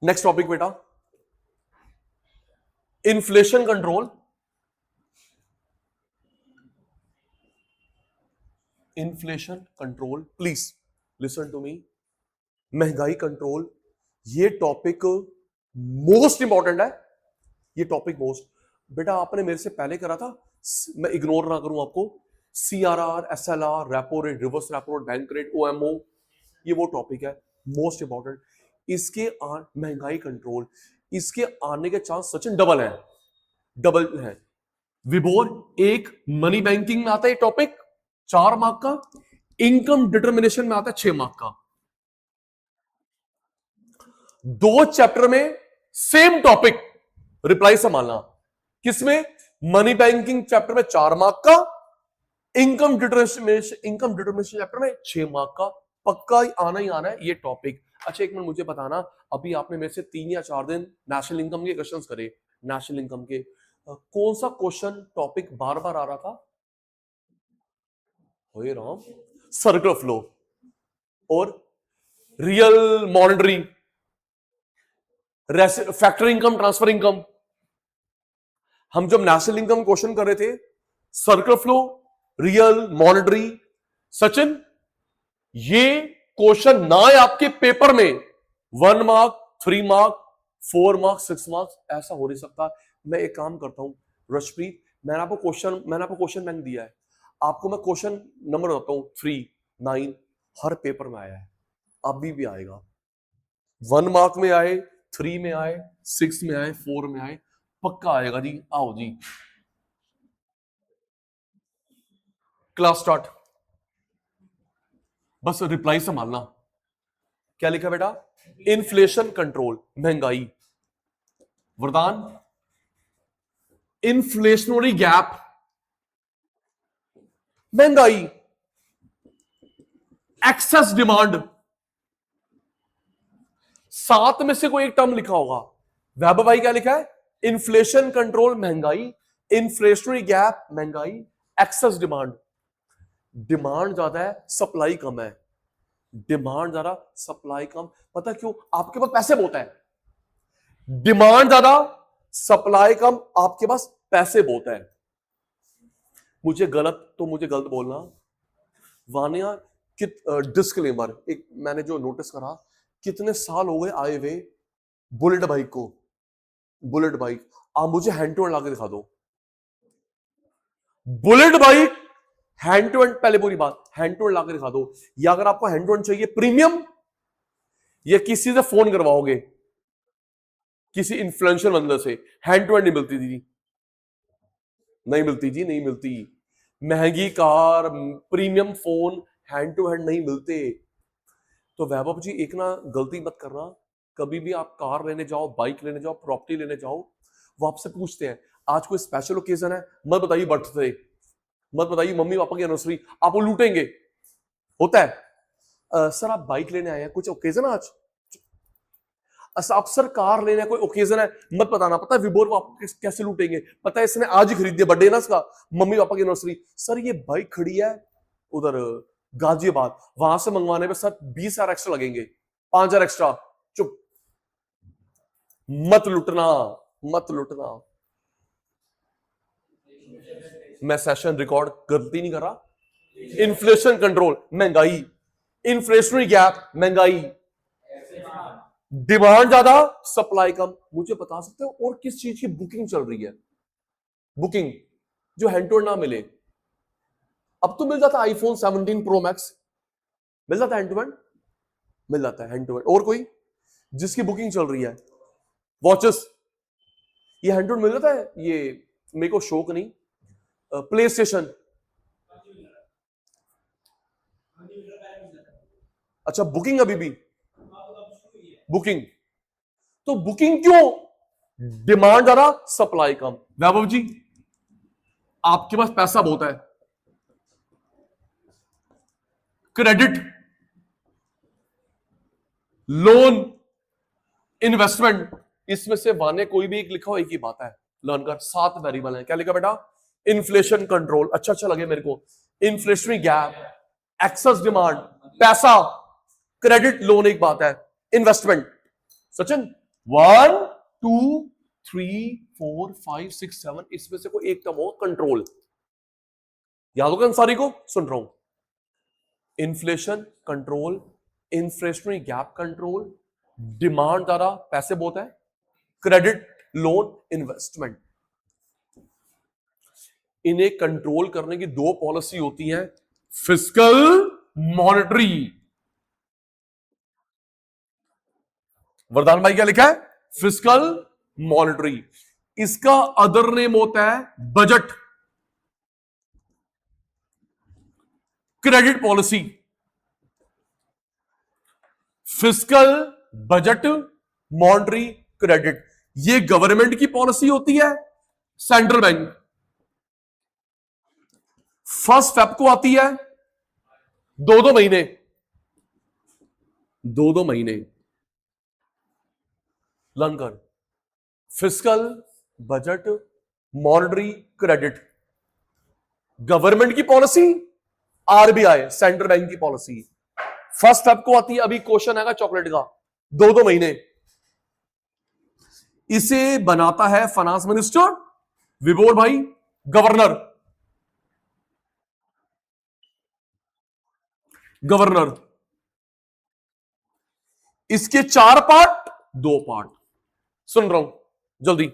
Next topic बेटा, inflation control. Inflation control, please listen to me. महंगाई control, ये topic most important है। ये टॉपिक मोस्ट, बेटा आपने मेरे से पहले करा था, मैं इग्नोर ना करूं आपको। CRR, SLR, repo rate, reverse repo rate, bank rate, OMO, ये वो टॉपिक है मोस्ट इंपॉर्टेंट। इसके महंगाई कंट्रोल, इसके आने के चांस सचिन डबल है, डबल है। विभोर एक मनी बैंकिंग में आता है टॉपिक 4 मार्क का, इनकम डिटर्मिनेशन में आता है 6 मार्क का। 2 चैप्टर में सेम टॉपिक, रिप्लाई संभालना। किसमें? मनी बैंकिंग चैप्टर में 4 मार्क का, इनकम डिटर्मिनेशन चैप्टर में 6 मार्क का। पक्का ही आना है ये टॉपिक। अच्छा एक मिनट मुझे बताना, अभी आपने मेरे से 3 या 4 दिन नेशनल इनकम के क्वेश्चंस करे, नेशनल इनकम के कौन सा क्वेश्चन टॉपिक बार बार आ रहा था? हो राम, सर्कुलर फ्लो और real monetary, factor income, transfer income. हम जब नेशनल इनकम क्वेश्चन कर रहे थे, circular flow, real, monetary, Sachin ये क्वेश्चन ना आए आपके पेपर में 1 मार्क, 3 मार्क, 4 मार्क, 6 मार्क्स, ऐसा हो नहीं सकता। मैं एक काम करता हूं रशप्रीत, मैंने आपको क्वेश्चन बैंक दिया है, आपको मैं क्वेश्चन नंबर बताता हूं 3, 9, हर पेपर में आया है, अभी भी आएगा। 1 मार्क में आए, 3 में आए, 6 में आए, 4 में आए, पक्का आएगा जी। आओ जी, क्लास स्टार्ट, बस रिप्लाई संभालना। क्या लिखा बेटा? इन्फ्लेशन कंट्रोल, महंगाई। वरदान, इन्फ्लेशनरी गैप, महंगाई, एक्सेस डिमांड। 7 में से कोई एक टर्म लिखा होगा। वैभव भाई क्या लिखा है? इन्फ्लेशन कंट्रोल महंगाई, इन्फ्लेशनरी गैप महंगाई, एक्सेस डिमांड। डिमांड ज्यादा है, सप्लाई कम है। डिमांड ज्यादा, सप्लाई कम। पता क्यों? आपके पास पैसे बहुत है। डिमांड ज्यादा, सप्लाई कम, आपके पास पैसे बहुत है। मुझे गलत बोलना। वानिया डिस्क्लेमर, एक मैंने जो नोटिस करा, कितने साल हो गए आए हुए बुलेट बाइक को, बुलेट बाइक, आप मुझे हैंड टू हैंड लाके दिखा दो। Bullet bike hand to hand, पहले पूरी बात हैंड टू हैंड लाके दिखा दो। या अगर आपको हैंड टू हैंड चाहिए प्रीमियम, या किसी से फोन करवाओगे, किसी इन्फ्लुएंशियल बंदे से, हैंड टू हैंड नहीं मिलती दीदी, नहीं मिलती जी, नहीं मिलती। महंगी car, premium phone hand to hand नहीं मिलते। तो वैभव जी एक ना गलती मत करना, कभी भी आप कार लेने जाओ, बाइक लेने जाओ, प्रॉपर्टी लेने जाओ, वो आपसे पूछते हैं आज कोई स्पेशल ओकेजन है, मत बताइए बर्थडे, मत बताइए मम्मी पापा की एनिवर्सरी, आप वो लूटेंगे। होता है सर आप बाइक लेने आए हैं, कुछ ओकेजन आज? आप सर कार लेने कोई ओकेजन है, मत बताना। पता है विभोर वो आप कैसे लूटेंगे? पता है इसने आज ही खरीद दिया, बर्थडे ना इसका, मम्मी पापा की एनिवर्सरी। सर ये बाइक खड़ी है उधर गाजियाबाद, वहां से मंगवाने पे सर 20,000 एक्स्ट्रा लगेंगे, 5,000 एक्स्ट्रा। चुप, मत लुटना, मत लुटना। मैं सेशन रिकॉर्ड गलती नहीं कर रहा। इन्फ्लेशन कंट्रोल महंगाई, इन्फ्लेशनरी गैप महंगाई, डिमांड ज्यादा, सप्लाई कम। मुझे बता सकते हो और किस चीज की बुकिंग चल रही है? बुकिंग जो हैंड टू हैंड ना मिले। अब तो मिल जाता है आईफोन 17 प्रो मैक्स, मिल जाता है हैंड टू हैंड, मिल जाता है हैंड टू हैंड। और कोई जिसकी बुकिंग चल रही है? वॉचेस, ये हैंड टू हैंड मिल जाता है। ये मेरे को शौक नहीं। प्ले स्टेशन, अच्छा बुकिंग अभी भी बुकिंग, तो बुकिंग क्यों? डिमांड ज्यादा, सप्लाई कम। वैभव जी आपके पास पैसा बहुत है, क्रेडिट, लोन, इन्वेस्टमेंट, इसमें से वाने कोई भी एक लिखा हो, एक ही बात है, लर्न कर। 7 वेरिएबल है। क्या लिखा बेटा? इन्फ्लेशन कंट्रोल, अच्छा लगे मेरे को। इन्फ्लेशनरी गैप, एक्सेस डिमांड, पैसा, क्रेडिट, लोन एक बात है, इन्वेस्टमेंट। सचिन 1 2 3 4 5 6 7, इसमें से कोई एक टर्म हो कंट्रोल। याद होगा अंसारी को? सुन रहा हूं। Inflation control, inflationary gap control, demand द्वारा पैसे बहुत है, क्रेडिट, लोन, इन्वेस्टमेंट। इन्हें कंट्रोल करने की दो पॉलिसी होती है, फिस्कल, मॉनेटरी। वरदान भाई क्या लिखा है? Fiscal, monetary. इसका अदर नेम होता है budget, credit policy. Fiscal, budget, monetary, credit, ये गवर्नमेंट की पॉलिसी होती है। सेंट्रल बैंक फर्स्ट स्टेप को आती है, 2-2 महीने, 2-2 महीने लर्न कर। Fiscal, budget, monetary, credit, government की पॉलिसी, आरबीआई सेंट्रल बैंक की पॉलिसी। फर्स्ट स्टेप को आती है, अभी क्वेश्चन आएगा चॉकलेट का, 2-2 महीने। इसे बनाता है फाइनेंस मिनिस्टर, विभोर भाई, गवर्नर, गवर्नर। इसके 4 पार्ट, 2 पार्ट। सुन रहा हूं जल्दी।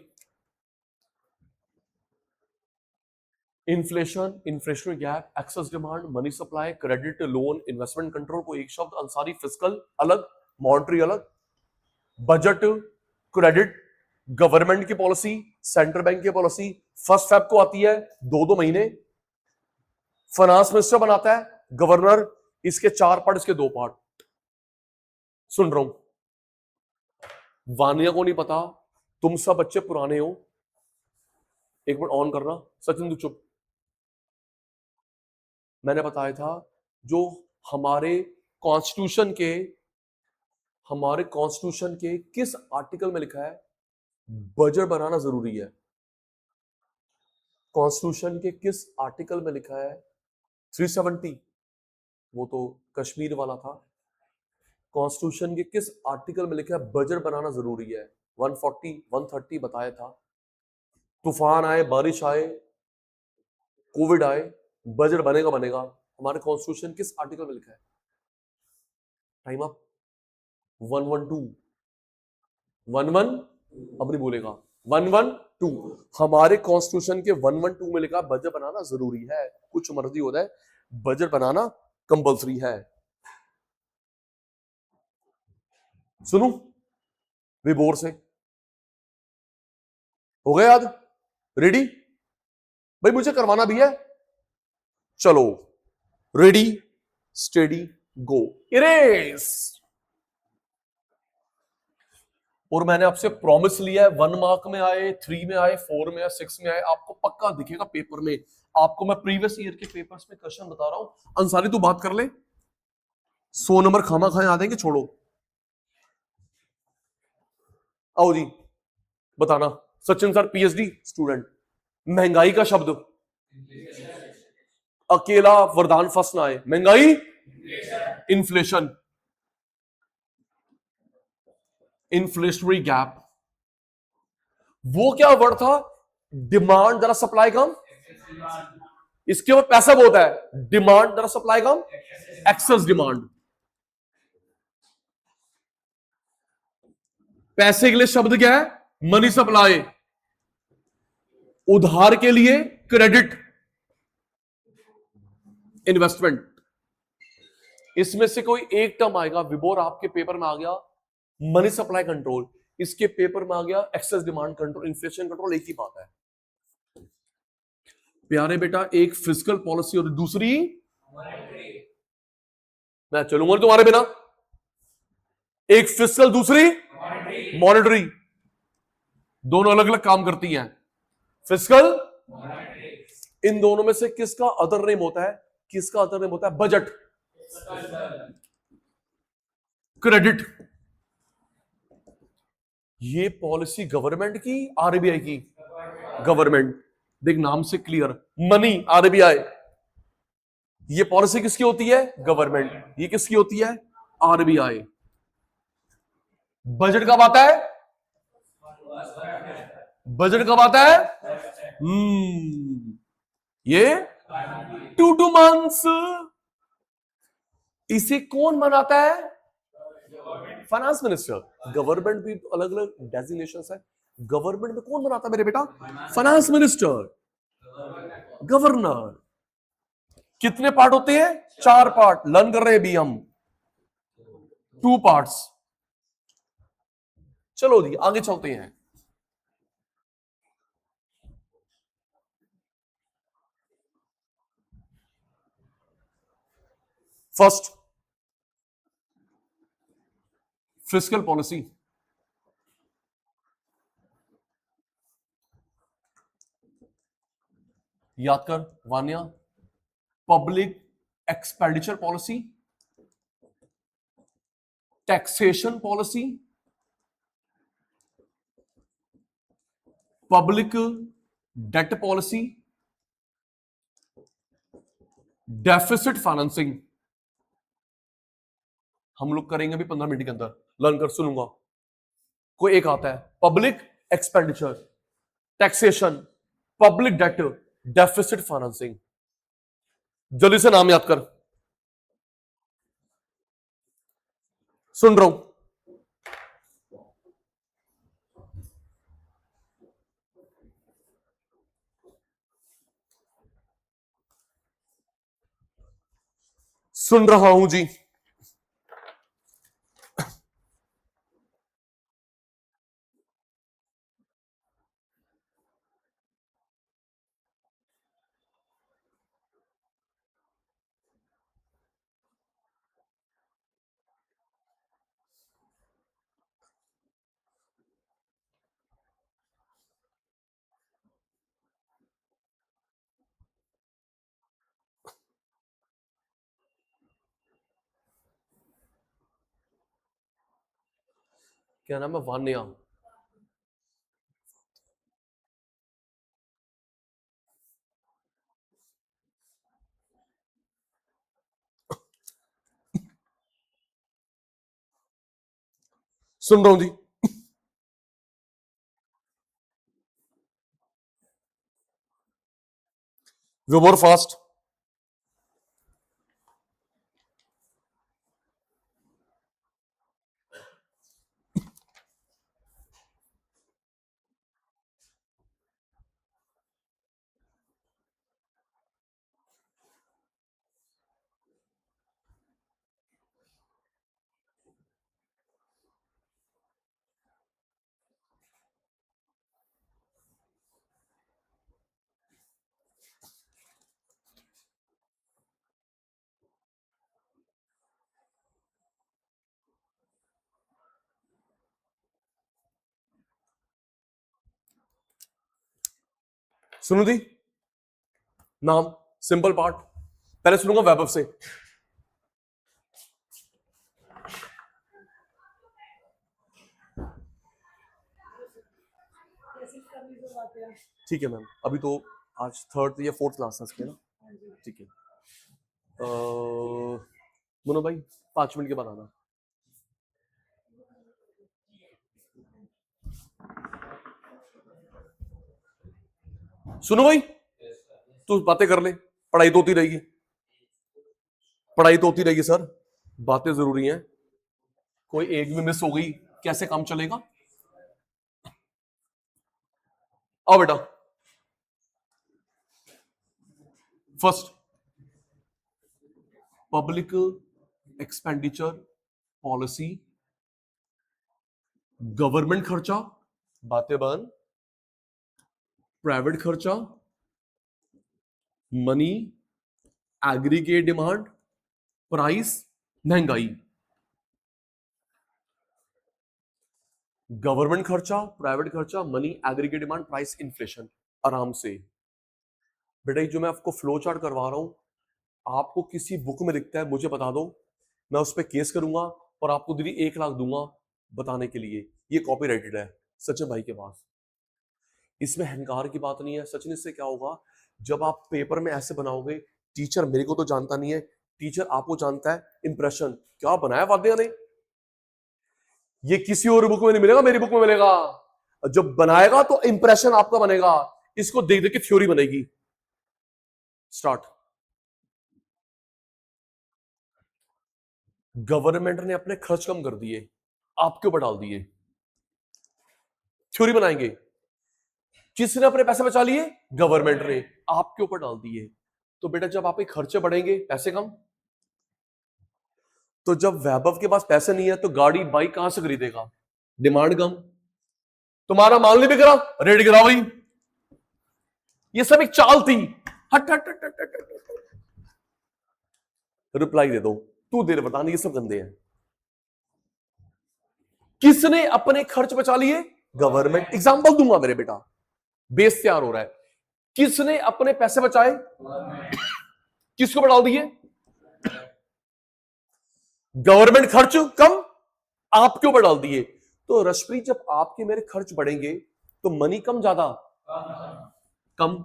Inflation, inflationary gap, excess demand, money supply, credit, loan, investment control को एक शब्द अंसारी। फिस्कल अलग, मॉनेटरी अलग, बजट, क्रेडिट, गवर्नमेंट की पॉलिसी, सेंट्रल बैंक की पॉलिसी। फर्स्ट स्टेप को आती है 2-2 महीने, फाइनेंस मिनिस्टर बनाता है, गवर्नर। इसके 4 पार्ट, इसके 2 पार्ट। सुन रहा हूं, वानिया को नहीं पता, तुम सब बच्चे पुराने हो। एक मिनट ऑन करना, सचिन तू चुप। मैंने बताया था जो हमारे कॉन्स्टिट्यूशन के किस आर्टिकल में लिखा है बजट बनाना जरूरी है? कॉन्स्टिट्यूशन के किस आर्टिकल में लिखा है? 370, वो तो कश्मीर वाला था। कॉन्स्टिट्यूशन के किस आर्टिकल में लिखा है बजट बनाना जरूरी है? 140, 130 बताया था। तूफान आए, बारिश आए, कोविड आए, बजट बनेगा बनेगा। हमारे कॉन्स्टिट्यूशन किस आर्टिकल में लिखा है? Time up. 112, 11, अब नहीं बोलेगा। 112, हमारे कॉन्स्टिट्यूशन के 112 में लिखा बजट बनाना जरूरी है। कुछ मर्जी हो जाए, बजट बनाना कंपल्सरी है। सुनो विभोर से, हो गया याद? रेडी भाई? मुझे करवाना भी है, चलो रेडी स्टेडी गो, इरेज। और मैंने आपसे प्रॉमिस लिया है, 1 मार्क में आए, 3 में आए, 4 में आए, 6 में आए, आपको पक्का दिखेगा पेपर में। आपको मैं प्रीवियस ईयर के पेपर्स में क्वेश्चन बता रहा हूं। अंसारी तू बात कर ले, 100 नंबर खामा खाए आ देंगे, छोड़ो। आओ जी बताना। सचिन सर पीएचडी स्टूडेंट, महंगाई का शब्द अकेला वरदान फर्स्ट ना आए। महंगाई, इन्फ्लेशन, इन्फ्लेशनरी गैप। वो क्या वर्ड था? डिमांड जरा सप्लाई कम, इसके ऊपर पैसा बहुत है। डिमांड जरा सप्लाई कम, एक्सेस डिमांड। पैसे के लिए शब्द क्या है? Money supply. उधार के लिए क्रेडिट, इन्वेस्टमेंट। इसमें से कोई एक टर्म आएगा, विभोर आपके पेपर में आ गया मनी सप्लाई कंट्रोल, इसके पेपर में आ गया excess demand control, inflation control. एक ही बात है प्यारे बेटा, एक फिजिकल पॉलिसी और दूसरी मैं चलूंगा तुम्हारे बिना। एक फिजिकल, दूसरी मॉनेटरी, दोनों अलग अलग काम करती हैं। फिजिकल, इन दोनों में से किसका अदर नेम होता है? किसका अदर नेम होता है? Budget, credit. ये पॉलिसी गवर्नमेंट की, आरबीआई की? गवर्नमेंट। देख नाम से क्लियर, मनी आरबीआई। ये पॉलिसी किसकी होती है? गवर्नमेंट। ये किसकी होती है? आरबीआई। बजट कब आता है? बजट कब आता है? ये 2 months। इसे कौन बनाता है? Finance minister. गवर्नमेंट भी अलग अलग डेजिग्नेशन है। गवर्नमेंट में कौन बनाता है मेरे बेटा? Finance minister, governor. कितने पार्ट होते हैं? 4 पार्ट। लर्न कर रहे हैं अभी हम 2 पार्ट्स। चलो जी आगे चलते हैं। First, fiscal policy. याद कर Vanya. Public expenditure policy, taxation policy, public debt policy, deficit financing. हम लोग करेंगे भी 15 मिनट के अंदर। लर्न कर, सुनूंगा। कोई एक आता है, public expenditure, taxation, public debt, deficit financing. जल्दी से नाम याद कर। सुन रहा हूं। सुन रहा हूं जी। क्या नाम है? वान्या। सुन रहा हूं जी। वो मोर फास्ट। सुनो दी। नाम, सिंपल पार्ट। पहले सुनूंगा वैभव से। ठीक है मैम, अभी तो आज 3rd या 4th क्लास है इसके ना। ठीक है। मोनो भाई 5 मिनट के बाद आना। सुनो भाई, तू बातें कर ले, पढ़ाई तो होती रहेगी। पढ़ाई तो होती रहेगी सर, बातें जरूरी हैं। कोई एक भी मिस हो गई कैसे काम चलेगा? आओ बेटा। First, public expenditure policy. Government खर्चा, बातें बंद। प्राइवेट खर्चा, मनी, एग्रीगेट डिमांड, प्राइस, महंगाई। गवर्नमेंट खर्चा, प्राइवेट खर्चा, money, aggregate demand, price, inflation. आराम से बेटा, जो मैं आपको फ्लो चार्ट करवा रहा हूं, आपको किसी बुक में दिखता है मुझे बता दो, मैं उस पर केस करूंगा और आपको दीदी 1 लाख दूंगा बताने के लिए। ये कॉपीराइटेड है सचिन भाई के पास। इसमें अहंकार की बात नहीं है। सचिन, इससे क्या होगा? जब आप पेपर में ऐसे बनाओगे, टीचर मेरे को तो जानता नहीं है, टीचर आपको जानता है। इंप्रेशन क्या बनाया वाद्या ने, ये किसी और बुक में नहीं मिलेगा, मेरी बुक में मिलेगा। जब बनाएगा तो इंप्रेशन आपका बनेगा, इसको देख देख के थ्योरी बनेगी। स्टार्ट। गवर्नमेंट ने अपने खर्च कम कर दिए, आपके ऊपर डाल दिए, थ्योरी बनाएंगे। किसने अपने पैसे बचा लिए? गवर्नमेंट ने, आपके ऊपर डाल दिए। तो बेटा जब आपके खर्चे बढ़ेंगे, पैसे कम। तो जब वैभव के पास पैसे नहीं है तो गाड़ी बाइक कहां से खरीदेगा? डिमांड कम। तुम्हारा माल नहीं बिक रहा, रेट गिरा भाई। ये सब एक चाल थी। हट हट हट हट हट हट। रिप्लाई दे दो, तू देर बताने, ये सब गंदे हैं। किसने अपने खर्च बचा लिए? गवर्नमेंट। एग्जांपल दूंगा मेरे बेटा, बेस तैयार हो रहा है। किसने अपने पैसे बचाए? किसको बढ़ा दिए? गवर्नमेंट। खर्च कम, आपके ऊपर डाल दिए। तो रशप्रीत जब आपके मेरे खर्च बढ़ेंगे तो मनी कम ज्यादा? कम।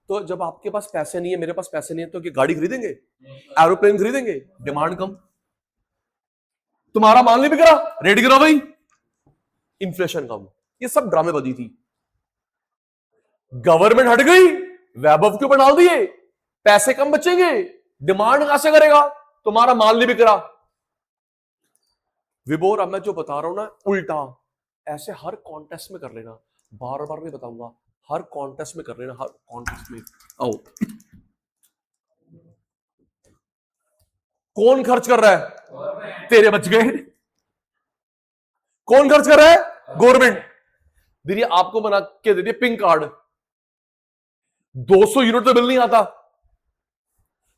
तो जब आपके पास पैसे नहीं है, मेरे पास पैसे नहीं है, तो क्या गाड़ी खरीदेंगे? एरोप्लेन खरीदेंगे? डिमांड कम। तुम्हारा माल नहीं बिक रहा, रेट गिरा भाई, इन्फ्लेशन कम। ये सब ड्रामेबाजी थी। गवर्नमेंट हट गई, वैभव के ऊपर डाल दिए, पैसे कम बचेंगे, डिमांड कहां से करेगा? तुम्हारा माल नहीं बिक रहा। विभोर अब मैं जो बता रहा हूं ना, उल्टा ऐसे हर कॉन्टेस्ट में कर लेना, बार बार नहीं बताऊंगा, हर कॉन्टेस्ट में कर लेना, हर कॉन्टेस्ट में। आओ, कौन खर्च कर रहा है? तेरे बच गए। कौन खर्च कर रहा है? गवर्नमेंट। दीदी आपको बना के दे दिए पिंक कार्ड, 200 यूनिट तो बिल नहीं आता,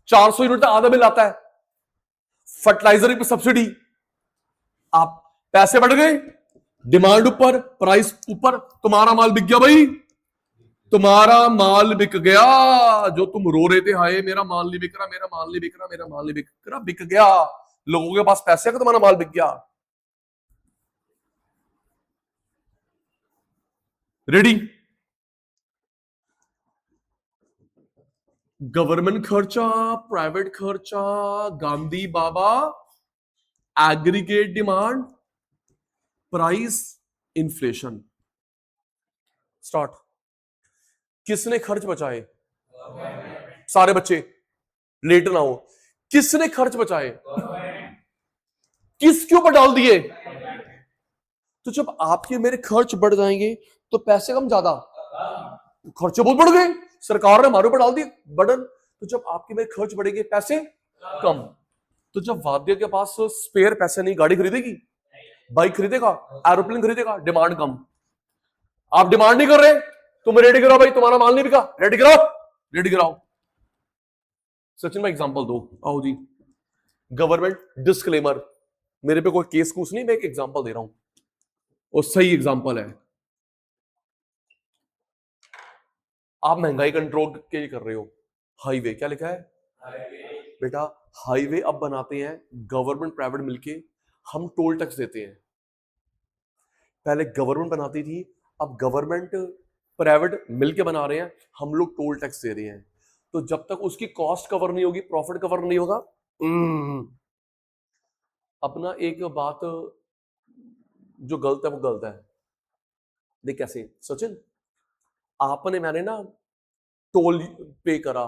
400 यूनिट तो आधा बिल आता है। फर्टिलाइजर की सब्सिडी, आप पैसे बढ़ गए, डिमांड ऊपर, प्राइस ऊपर, तुम्हारा माल बिक गया भाई, तुम्हारा माल बिक गया। जो तुम रो रहे थे, हाय मेरा माल नहीं बिक रहा, मेरा माल नहीं बिक रहा, मेरा माल नहीं बिक रहा, बिक गया। लोगों के पास पैसे है, तुम्हारा माल बिक गया। रेडी? गवर्नमेंट खर्चा, प्राइवेट खर्चा, गांधी बाबा, aggregate demand, price, inflation. Start. किसने खर्च बचाए? सारे बच्चे लेट ना हो। किसने खर्च बचाए? किसके ऊपर डाल दिए? तो जब आपके मेरे खर्च बढ़ जाएंगे तो पैसे कम ज्यादा? खर्चे बहुत बढ़ गए, सरकार ने हमारे ऊपर डाल दिए बर्डन। तो जब आपके मेरे खर्च बढ़ेंगे, पैसे कम। तो जब वाद्य के पास स्पेयर पैसे नहीं, गाड़ी खरीदेगी, बाइक खरीदेगा, एरोप्लेन खरीदेगा, डिमांड कम। आप डिमांड नहीं कर रहे, तुम रेडी गिराओ भाई, तुम्हारा माल नहीं बिका, रेडी गिराओ, रेडी गिराओ। सचिन भाई एग्जांपल दो, आओ जी। गवर्नमेंट डिस्क्लेमर, मेरे पे कोई केस कूस नहीं, मैं एक एग्जांपल दे रहा हूं और सही एग्जांपल है। आप महंगाई कंट्रोल के लिए कर रहे हो, हाईवे क्या लिखा है? बेटा हाईवे अब बनाते हैं गवर्नमेंट प्राइवेट मिलके, हम टोल टैक्स देते हैं। पहले गवर्नमेंट बनाती थी, अब गवर्नमेंट प्राइवेट मिलके बना रहे हैं, हम लोग टोल टैक्स दे रहे हैं। तो जब तक उसकी कॉस्ट कवर नहीं होगी, प्रॉफिट कवर नहीं होगा। अपना एक बात जो गलत है वो गलत है। देख कैसे सचिन, आपने मैंने ना टोल पे करा,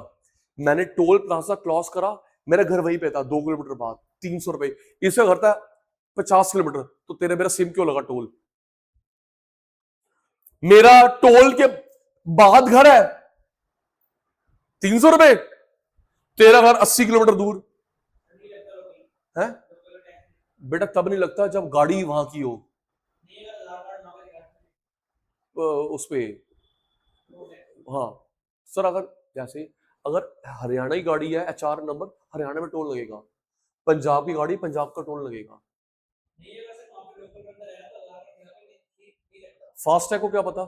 मैंने टोल प्लाजा क्रॉस करा, मेरा घर वहीं पे था 2 किलोमीटर बाद, 300 रुपए। इससे घर था 50 किलोमीटर, तो तेरे मेरा सेम क्यों लगा टोल? मेरा टोल के बाद घर है 300 रुपए, तेरा घर 80 किलोमीटर दूर है। बेटा तब नहीं लगता जब गाड़ी वहां की हो, उस पे। हाँ सर, अगर जैसे अगर हरियाणा की गाड़ी है, HR नंबर, हरियाणा में टोल लगेगा, पंजाब की गाड़ी, पंजाब का टोल लगेगा। फास्ट टैग को क्या पता?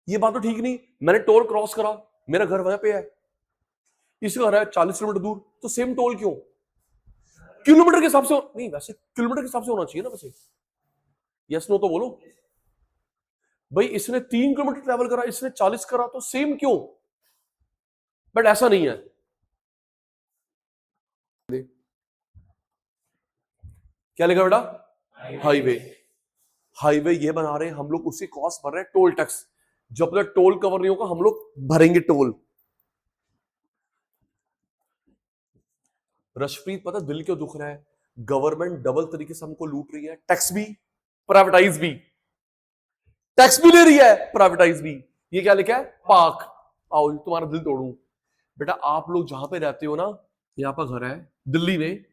ये बात तो ठीक नहीं, मैंने टोल क्रॉस करा, मेरा घर वहां पे है, इसका घर है 40 किलोमीटर दूर, तो सेम टोल क्यों? किलोमीटर के हिसाब से नहीं, वैसे किलोमीटर के हिसाब से होना चाहिए ना वैसे। यस नो तो बोलो भाई, इसने 3 किलोमीटर ट्रैवल करा, इसने 40 करा, तो सेम क्यों? बट ऐसा नहीं है। क्या लिखा बेटा? हाईवे। हाईवे ये बना रहे हैं हम लोग, उसकी कॉस्ट भर रहे हैं टोल टैक्स। जब तक टोल कवर नहीं होगा हम लोग भरेंगे टोल। रशप्रीत पता दिल क्यों दुख रहा है? गवर्नमेंट डबल तरीके से हमको लूट रही है, टैक्स भी, प्राइवेटाइज भी। टैक्स भी ले रही है, प्राइवेटाइज भी। ये क्या लिखा है? पार्क। आओ तुम्हारा दिल तोड़ू बेटा। आप लोग जहां पे रहते हो ना, यहां पर घर है दिल्ली में,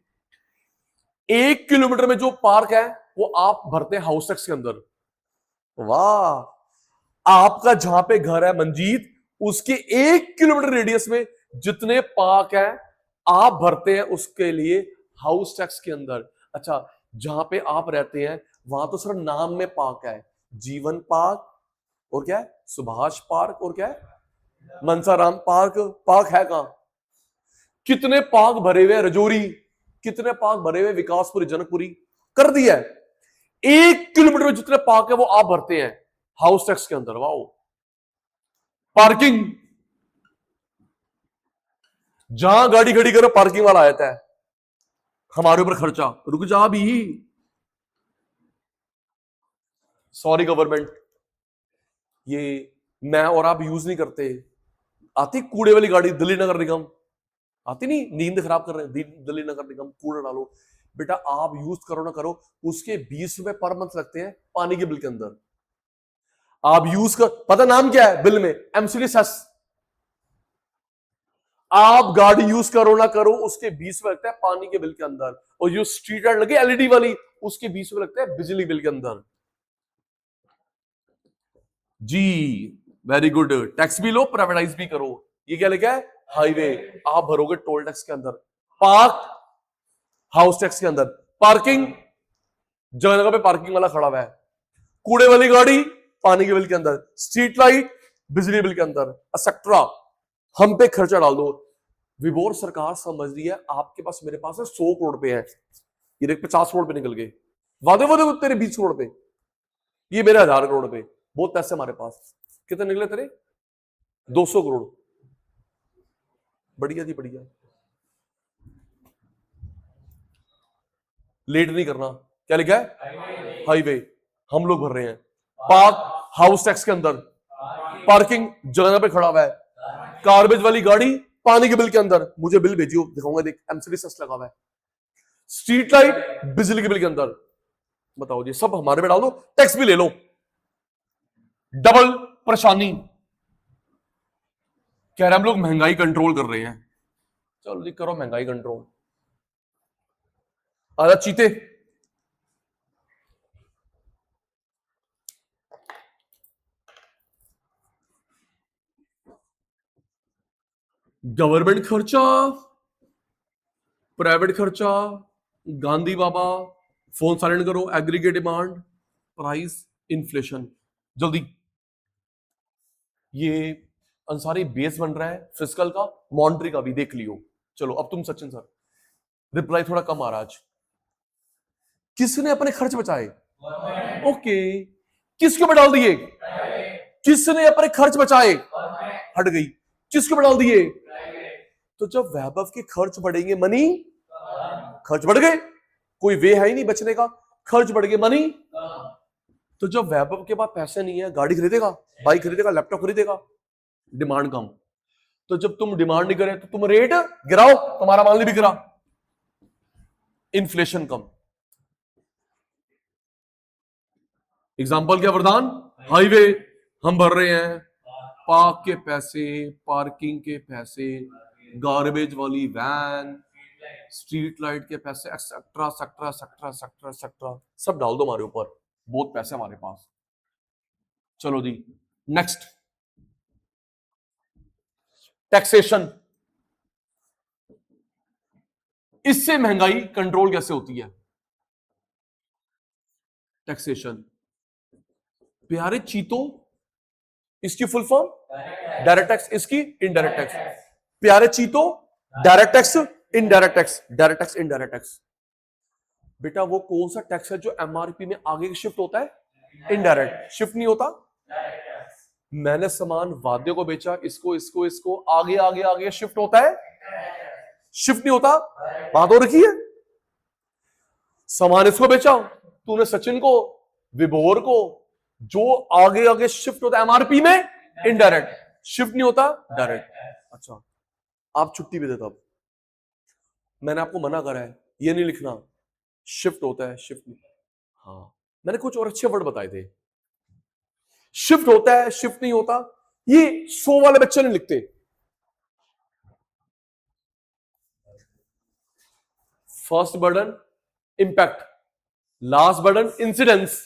1 किलोमीटर में जो पार्क है वो आप भरते हैं हाउस टैक्स के अंदर। वाह। आपका जहां पे घर है मंजीत, उसके 1 किलोमीटर रेडियस में जितने पार्क है आप भरते हैं उसके लिए हाउस टैक्स के अंदर। अच्छा, जहां पे आप रहते हैं वहां तो सिर्फ नाम में पार्क है, जीवन पार्क और क्या है, सुभाष पार्क और क्या है, मनसाराम पार्क। पार्क है कहां? कितने पार्क भरे हुए रजौरी, कितने पार्क भरे हुए विकासपुरी, जनकपुरी, कर दिया है। 1 किलोमीटर में जितने पार्क है वो आप भरते हैं हाउस टैक्स के अंदर। वाओ। पार्किंग, जहां गाड़ी खड़ी करो पार्किंग वाला आता है, हमारे ऊपर खर्चा। रुक जा भी। सॉरी गवर्नमेंट, ये मैं और आप यूज नहीं करते। आती कूड़े वाली गाड़ी दिल्ली नगर निगम, आती नहीं, नींद खराब कर रहे हैं दिल्ली नगर निगम, कूड़ा डालो। बेटा आप यूज करो ना करो, उसके 20 रुपए पर मंथ लगते हैं पानी के बिल के अंदर। आप यूज कर, पता नाम क्या है बिल में? MCD cess. आप गाड़ी यूज करो ना करो, उसके 20 रुपए लगता है पानी के बिल के अंदर। और जो स्ट्रीट लाइट लगी एलईडी वाली, उसके 20 रुपए लगते हैं बिजली बिल के अंदर। जी वेरी गुड। टैक्स भी लो, प्राइवेटाइज भी करो। ये क्या लिखा है? हाईवे। आप भरोगे टोल टैक्स के अंदर, पार्क हाउस टैक्स के अंदर, पार्किंग जगह जगह पे पार्किंग वाला खड़ा हुआ है, कूड़े वाली गाड़ी पानी के बिल के अंदर, स्ट्रीट लाइट बिजली बिल के अंदर, एक्सेट्रा। हम पे खर्चा डाल दो। विभोर सरकार समझ रही है आपके पास, मेरे पास है 100 करोड़ रुपए है, ये देख 50 करोड़ पे निकल गए, वादे वादे तेरे 20 करोड़ पे, ये मेरे 1000 करोड़ पे, बहुत पैसे हमारे पास। कितने निकले तेरे? 200 करोड़। बढ़िया जी बढ़िया। लेट नहीं करना। क्या लिखा है? हाईवे। हम लोग भर रहे हैं। पार्क हाउस टैक्स के अंदर, पार्किंग जगह पे खड़ा हुआ है, गार्बेज वाली गाड़ी पानी के बिल के अंदर, मुझे बिल भेजियो दिखाऊंगा, देख एमसीडी सेस लगा हुआ है, स्ट्रीट लाइट बिजली के बिल के अंदर। बताओ जी, सब हमारे पे डाल दो, टैक्स भी ले लो, डबल परेशानी। कह रहे हम लोग महंगाई कंट्रोल कर रहे हैं। चलो जी करो महंगाई कंट्रोल। आजा चीते। गवर्नमेंट खर्चा, प्राइवेट खर्चा, गांधी बाबा, फोन साइलेंट करो, एग्रीगेट डिमांड, प्राइस, इन्फ्लेशन। जल्दी। ये अंसारी बेस बन रहा है फिस्कल का, मॉनिटरी का भी देख लियो। चलो अब तुम सचिन सर, रिप्लाई थोड़ा कम आ रहा आज। किसने अपने खर्च बचाए? ओके। किसके ऊपर डाल दिए? किसने अपने खर्च बचाए? हट गई। किसके ऊपर डाल दिए? तो जब वैभव के खर्च बढ़ेंगे, मनी, खर्च बढ़ गए, कोई वे है ही नहीं बचने का, खर्च बढ़ गए मनी। तो जब वैभव के पास पैसे नहीं है, गाड़ी खरीदेगा, बाइक खरीदेगा, लैपटॉप खरीदेगा, डिमांड कम। तो जब तुम डिमांड नहीं करे तो तुम रेट गिराओ, तुम्हारा माल नहीं बिक रहा, इन्फ्लेशन कम। एग्जाम्पल क्या वरदान? हाईवे हम भर रहे हैं, पार्क के पैसे, पार्किंग के पैसे, गार्बेज वाली वैन, स्ट्रीट लाइट के पैसे, एक्सेट्रा सेक्ट्रा सेक्ट्रा सेक्ट्रा सेक्ट्रा, सब डाल दो हमारे ऊपर, बहुत पैसे हमारे पास। चलो जी नेक्स्ट, टैक्सेशन। इससे महंगाई कंट्रोल कैसे होती है? टैक्सेशन। प्यारे चीतो, इसकी फुल फॉर्म डायरेक्ट टैक्स, इसकी इनडायरेक्ट टैक्स। प्यारे चीतो, direct tax, indirect tax, direct tax, indirect tax. बेटा वो कौन सा टैक्स है जो एमआरपी में आगे शिफ्ट होता है? इनडायरेक्ट। शिफ्ट नहीं होता। मैंने सामान वाद्य को बेचा, इसको इसको इसको, आगे आगे आगे शिफ्ट होता है, शिफ्ट नहीं होता। बात हो रखी है। सामान इसको बेचा, तूने सचिन को, विभोर को, जो आगे आगे शिफ्ट होता है एमआरपी में, इनडायरेक्ट, शिफ्ट नहीं होता डायरेक्ट। अच्छा, आप छुट्टी पे थे तब, मैंने आपको मना करा है ये नहीं लिखना, शिफ्ट होता है, शिफ्ट नहीं। हाँ, मैंने कुछ और अच्छे वर्ड बताए थे, शिफ्ट होता है, शिफ्ट नहीं होता, ये 100 वाले बच्चे नहीं लिखते। First burden impact, last burden incidence.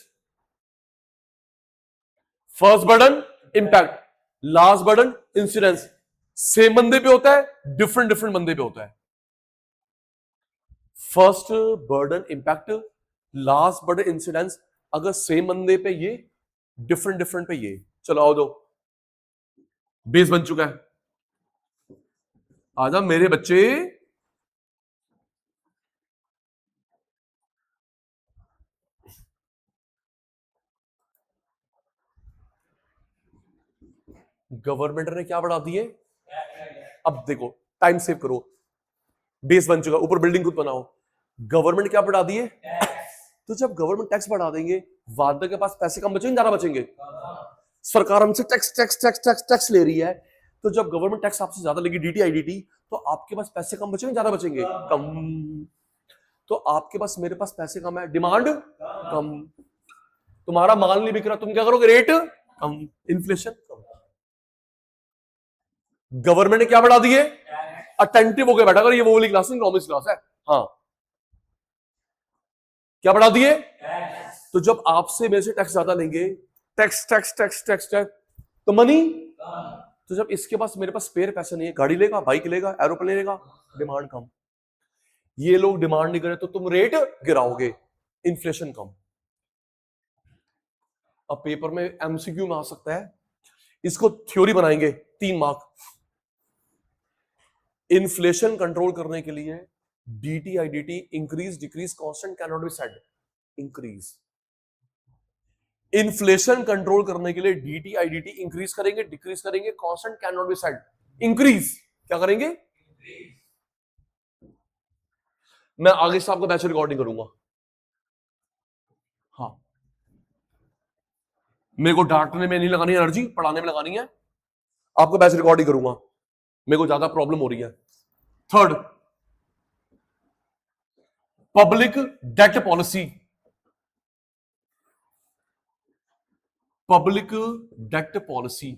First burden impact, last burden incidence. Same बंदे पे होता है, डिफरेंट डिफरेंट बंदे पे होता है। First burden impact, last burden incidence, अगर सेम बंदे पे ये, डिफरेंट डिफरेंट पे ये। चलो आओ, दो बेस बन चुका है, आजा मेरे बच्चे। गवर्नमेंट ने क्या बढ़ा दिए, अब देखो टाइम सेव करो, बेस बन चुका, ऊपर बिल्डिंग खुद बनाओ। गवर्नमेंट क्या बढ़ा दिए, तो जब गवर्नमेंट टैक्स बढ़ा देंगे, वादा के पास पैसे कम बचेंगे ज्यादा बचेंगे, सरकार हमसे tax tax tax tax tax ले रही है, तो जब गवर्नमेंट टैक्स आपसे ज्यादा लेगी, डीटी आईडीटी, तो आपके पास पैसे कम बचेंगे ज्यादा बचेंगे, कम। तो आपके पास, मेरे पास पैसे कम है, डिमांड कम, तुम्हारा माल नहीं बिक रहा, तुम क्या करोगे, रेट कम, इन्फ्लेशन कम। गवर्नमेंट ने क्या बढ़ा दिए, अटेंटिव होकर बैठा कर, ये वो वाली क्लास इकोनॉमिक्स क्लास है। हाँ, क्या बढ़ा दिए, तो जब आपसे मेरे से टैक्स ज्यादा लेंगे, tax tax tax tax tax, तो मनी, तो जब इसके पास, मेरे पास स्पेयर पैसे नहीं है, गाड़ी लेगा, बाइक लेगा, एरोप्लेन लेगा, डिमांड कम। ये लोग डिमांड नहीं करे तो तुम रेट गिराओगे, इन्फ्लेशन कम। अब पेपर में एमसीक्यू में आ सकता है, इसको थ्योरी बनाएंगे 3 मार्क। इन्फ्लेशन कंट्रोल करने के लिए DT IDT, increase decrease constant can not be said, increase. Inflation control करने के लिए डीटी आईडीटी इंक्रीज करेंगे, डिक्रीज करेंगे, constant can not be said, increase. क्या करेंगे, मैं आगे से आपको बैच रिकॉर्डिंग करूंगा। हाँ, मेरे को डांटने में नहीं लगानी एनर्जी, पढ़ाने में लगानी है। आपको बैच रिकॉर्डिंग करूंगा, मेरे को ज्यादा प्रॉब्लम हो रही है। Third, public debt policy. Public debt policy,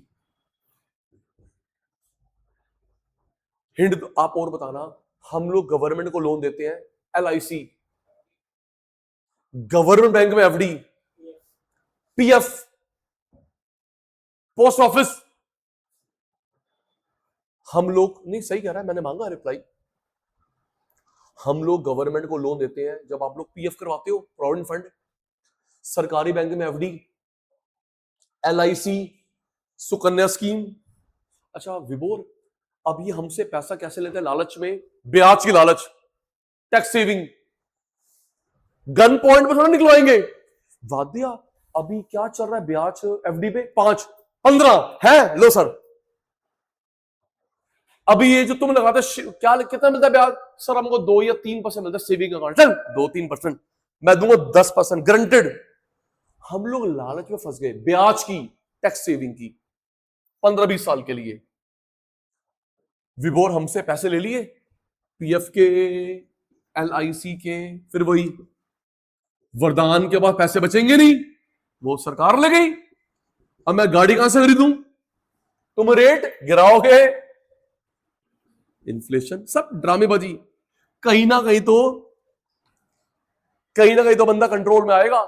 hint आप और बताना। हम लोग गवर्नमेंट को लोन देते हैं, एलआईसी, गवर्नमेंट बैंक में एफडी, पीएफ, पोस्ट ऑफिस। हम लोग, नहीं सही कह रहा है, मैंने मांगा रिप्लाई। हम लोग गवर्नमेंट को लोन देते हैं, जब आप लोग पीएफ करवाते हो, प्रोविडेंट फंड, सरकारी बैंक में एफडी, एलआईसी, सुकन्या स्कीम। अच्छा विभोर, अब ये हमसे पैसा कैसे लेते हैं, लालच में, ब्याज की लालच, टैक्स सेविंग, गन पॉइंट पे थोड़ा निकलवाएंगे। वादिया, अभी क्या चल रहा है ब्याज एफडी पे, 5, 15 है, लो सर। अभी ये जो तुम लगाते, क्या कितना मिलता है ब्याज, सर हमको 2 या 3% मिलता है सेविंग अकाउंट, चल 2-3%, मैं दूंगा 10% गारंटेड। हम लोग लालच में फंस गए, ब्याज की, टैक्स सेविंग की, 15-20 साल के लिए। विभोर हमसे पैसे ले लिए, पीएफ के, एलआईसी के, फिर वही वरदान के बाद पैसे बचेंगे नहीं, वो सरकार ले गई। अब मैं गाड़ी कहां से खरीदूं, तुम रेट गिराओगे, इन्फ्लेशन, सब ड्रामेबाजी। कहीं ना कहीं तो बंदा कंट्रोल में आएगा।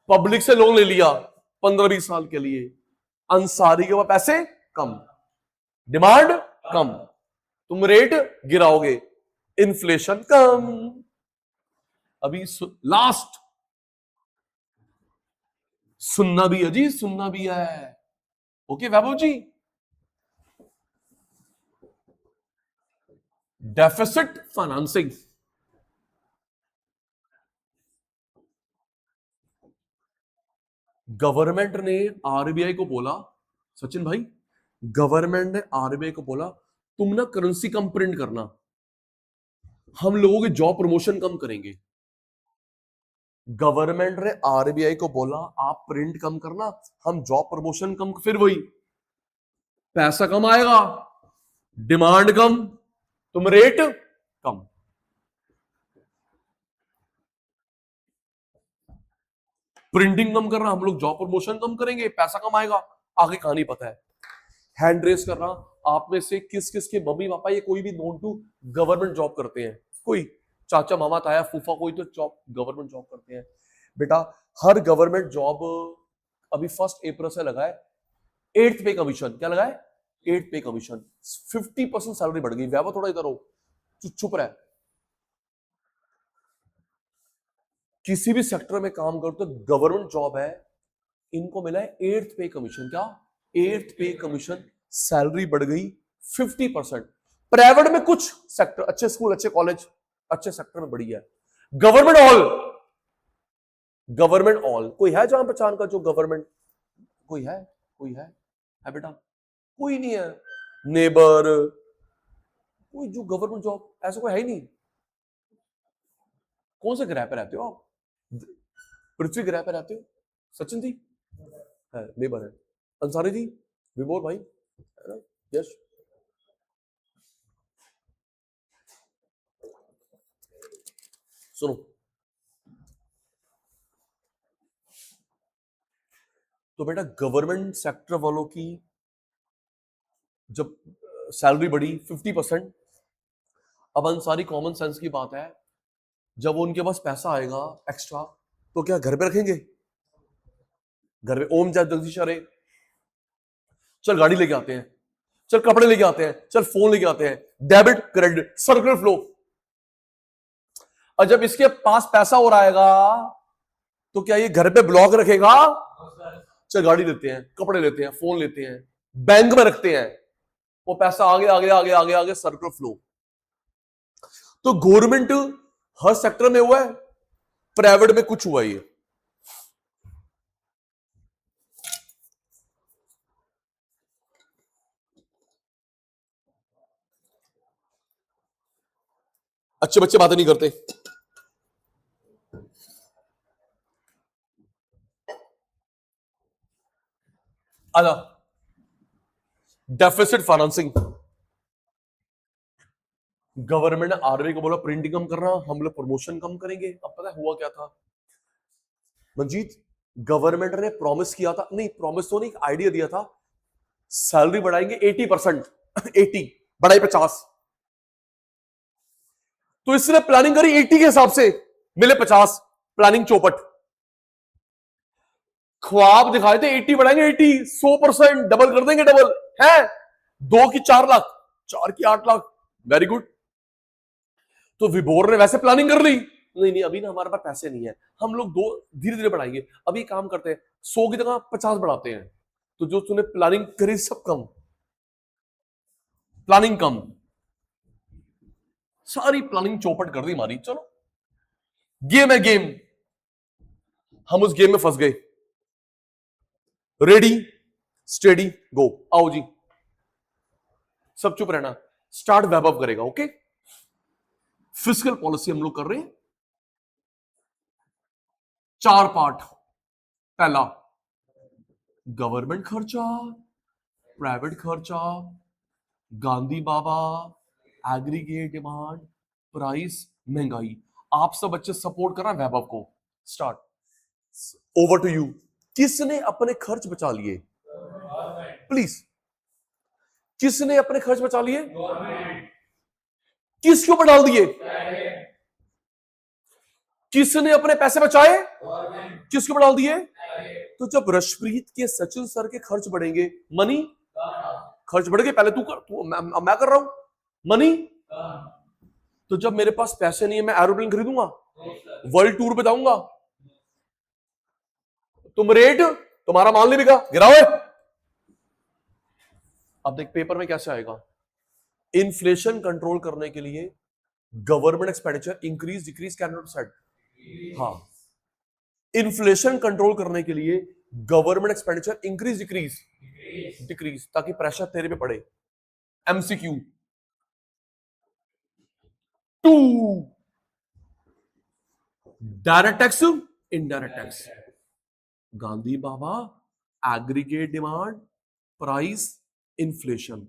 पब्लिक से लोन ले लिया 15-20 साल के लिए, अंसारी के पास पैसे कम, डिमांड कम, तुम रेट गिराओगे, इन्फ्लेशन कम। अभी लास्ट, सुनना भी है जी, सुनना भी है। ओके वैभव जी, डेफिसिट फाइनेंसिंग। गवर्नमेंट ने आरबीआई को बोला, सचिन भाई, गवर्नमेंट ने आरबीआई को बोला तुम ना करेंसी कम प्रिंट करना, हम लोगों के जॉब प्रमोशन कम करेंगे। गवर्नमेंट ने आरबीआई को बोला आप प्रिंट कम करना, हम जॉब प्रमोशन कम, फिर वही पैसा कम आएगा, डिमांड कम, तुम रेट कम। प्रिंटिंग कम करना, हम लोग जॉब प्रमोशन कम करेंगे, पैसा कम आएगा, आगे कहानी पता है। हैंड रेस करना, आप में से किस किस के मम्मी पापा ये कोई भी नोन टू गवर्नमेंट जॉब करते हैं? कोई चाचा मामा ताया फूफा कोई तो जॉब गवर्नमेंट जॉब करते हैं? बेटा हर गवर्नमेंट जॉब अभी 1 अप्रैल से लगा है 8th पे कमीशन। क्या लगा है? 8th पे कमीशन। 50% सैलरी बढ़ गई। वैभव थोड़ा इधर हो, चुप रहे। किसी भी सेक्टर में काम करो तो गवर्नमेंट जॉब है, इनको मिला है 8th पे कमीशन। क्या? 8th पे कमीशन, सैलरी बढ़ गई 50%। प्राइवेट में कुछ सेक्टर, अच्छे स्कूल, अच्छे कॉलेज, अच्छे सेक्टर में बढ़ी है। Government all, government all. कोई है जान पहचान का जो गवर्नमेंट? कोई है? कोई है बेटा? कोई नहीं है। नेबर, कोई जो गवर्नमेंट जॉब, ऐसा कोई है ही नहीं। कौन से ग्रह पे रहते हो आप? पृथ्वी ग्रह पे रहते हो? सचिन जी है, नेबर है। अंसारी जी, विभोर भाई है ना, यश। सुनो, तो बेटा गवर्नमेंट सेक्टर वालों की जब सैलरी बढ़ी 50%, अब अंसारी कॉमन सेंस की बात है, जब उनके पास पैसा आएगा एक्स्ट्रा तो क्या घर पे रखेंगे? घर पे ओम जगदीश अरे चल गाड़ी लेके आते हैं, चल कपड़े लेके आते हैं, चल फोन लेके आते हैं, डेबिट क्रेडिट सर्कुलर फ्लो। और जब इसके पास और हो आएगा तो क्या ये घर पे ब्लॉक रखेगा? चल गाड़ी लेते हैं, कपड़े लेते हैं, फोन लेते हैं, बैंक में रखते हैं, वो पैसा आगे आगे आगे आगे आगे सर्कुलर फ्लो। तो गवर्नमेंट हर सेक्टर में हुआ है, प्राइवेट में कुछ हुआ ही है। अच्छे बच्चे बातें नहीं करते। आजा, डेफिसिट फाइनेंसिंग। गवर्नमेंट ने आरबीआई को बोला प्रिंटिंग कम करना, हम लोग प्रमोशन कम करेंगे। अब पता है हुआ क्या था मंजीत? गवर्नमेंट ने प्रॉमिस किया था, नहीं प्रॉमिस तो नहीं, एक आइडिया दिया था, सैलरी बढ़ाएंगे 80%। 80 बढ़ाई 50, तो इसने प्लानिंग करी 80 के हिसाब से, मिले 50, प्लानिंग चौपट। ख्वाब दिखाए थे 80 बढ़ाएंगे, 80 100% डबल कर देंगे, डबल है 2 की 4 लाख, 4 की 8 लाख, वेरी गुड। तो विभोर ने वैसे प्लानिंग कर ली, नहीं नहीं अभी ना हमारे पास पैसे नहीं है, हम लोग दो धीरे धीरे बढ़ाएंगे, अभी काम करते हैं 100 की जगह 50 बढ़ाते हैं। तो जो तूने प्लानिंग करी सब कम, प्लानिंग कम, सारी प्लानिंग चौपट कर दी हमारी। चलो गेम है गेम, हम उस गेम में फंस गए। रेडी स्टेडी गो, आओ जी, सब चुप रहना, स्टार्ट वैभव करेगा। ओके, फिजिकल पॉलिसी हम लोग कर रहे हैं, 4 पार्ट। पहला गवर्नमेंट खर्चा, प्राइवेट खर्चा, गांधी बाबा, एग्रीगेट डिमांड, प्राइस, महंगाई। आप सब बच्चे सपोर्ट करना वैभव को। Start, over to you. किसने अपने खर्च बचा लिए? प्लीज, किसने अपने खर्च बचा लिए? किसके ऊपर डाल दिए? किसने अपने पैसे बचाए? किसके ऊपर डाल दिए? तो जब रशप्रीत के, सचिन सर के खर्च बढ़ेंगे, मनी खर्च बढ़ गए, पहले तू कर, मैं कर रहा हूं मनी। तो जब मेरे पास पैसे नहीं है, मैं एरोप्लेन खरीदूंगा, वर्ल्ड टूर पे जाऊंगा, तुम रेट, तुम्हारा माल नहीं बिका, गिराओ। अब देख पेपर में कैसे आएगा, इन्फ्लेशन कंट्रोल करने के लिए government expenditure increase decrease can not set. हाँ, इन्फ्लेशन कंट्रोल करने के लिए government expenditure increase decrease decrease, ताकि प्रेशर तेरे पे पड़े। MCQ 2, direct tax indirect tax. Gandhi बाबा, एग्रीगेट डिमांड, प्राइस, इन्फ्लेशन।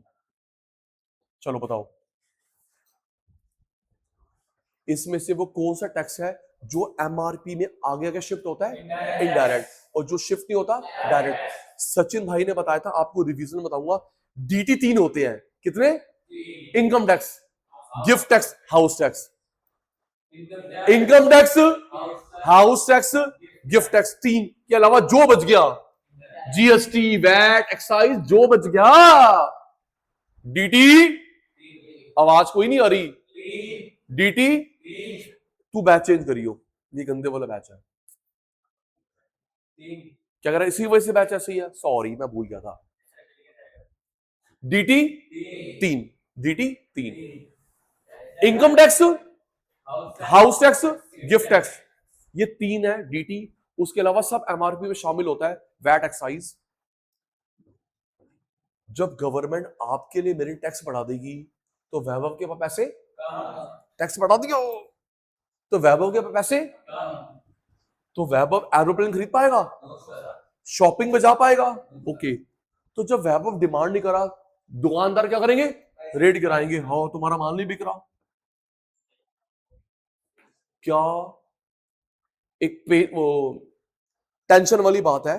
चलो बताओ, इसमें से वो कौन सा टैक्स है जो एमआरपी में आगे आगे शिफ्ट होता है? इनडायरेक्ट। और जो शिफ्ट नहीं होता, डायरेक्ट। सचिन भाई ने बताया था, आपको रिवीजन बताऊंगा। डीटी 3 होते हैं। कितने? Income tax, gift tax, house tax. Income tax, house tax, gift tax. 3 के अलावा जो बच गया, जीएसटी, वैट, एक्साइज, जो बच गया डीटी। आवाज कोई नहीं आ रही। डीटी। तू बैच चेंज करियो, ये गंदे वाला बैच है। क्या कह रहा है? इसी वजह से बैच ऐसे ही है। सॉरी, मैं भूल गया था। DT 3, DT 3। Income tax, house tax, gift tax, ये 3 है डीटी। उसके अलावा सब एमआरपी में शामिल होता है। VAT, excise. जब गवर्नमेंट आपके लिए मेरी टैक्स बढ़ा देगी तो वैभव के पास पैसे, टैक्स बढ़ा दिया तो वैभव के पास पैसे, तो वैभव एरोप्लेन खरीद पाएगा, शॉपिंग में जा पाएगा। ओके, तो जब वैभव डिमांड नहीं करा, दुकानदार क्या करेंगे? रेट गिराएंगे। हाँ, तुम्हारा माल नहीं बिक रहा। क्या एक वो टेंशन वाली बात है।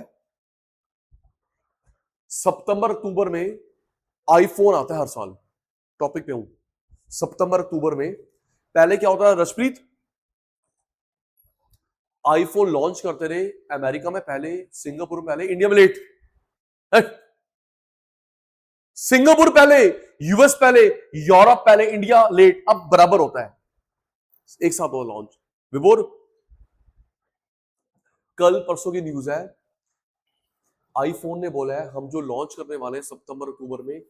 सितंबर अक्टूबर में आईफोन आता है हर साल। टॉपिक पे हूं। सितंबर अक्टूबर में पहले क्या होता है रशप्रीत? आईफोन लॉन्च करते रहे अमेरिका में पहले, सिंगापुर में पहले, इंडिया में लेट। सिंगापुर पहले, यूएस पहले, यूरोप पहले, इंडिया लेट। अब बराबर होता है, एक साथ हो लॉन्च। विभोर, कल परसों की न्यूज है, आईफोन ने बोला है हम जो लॉन्च करने वाले हैं सितंबर अक्टूबर में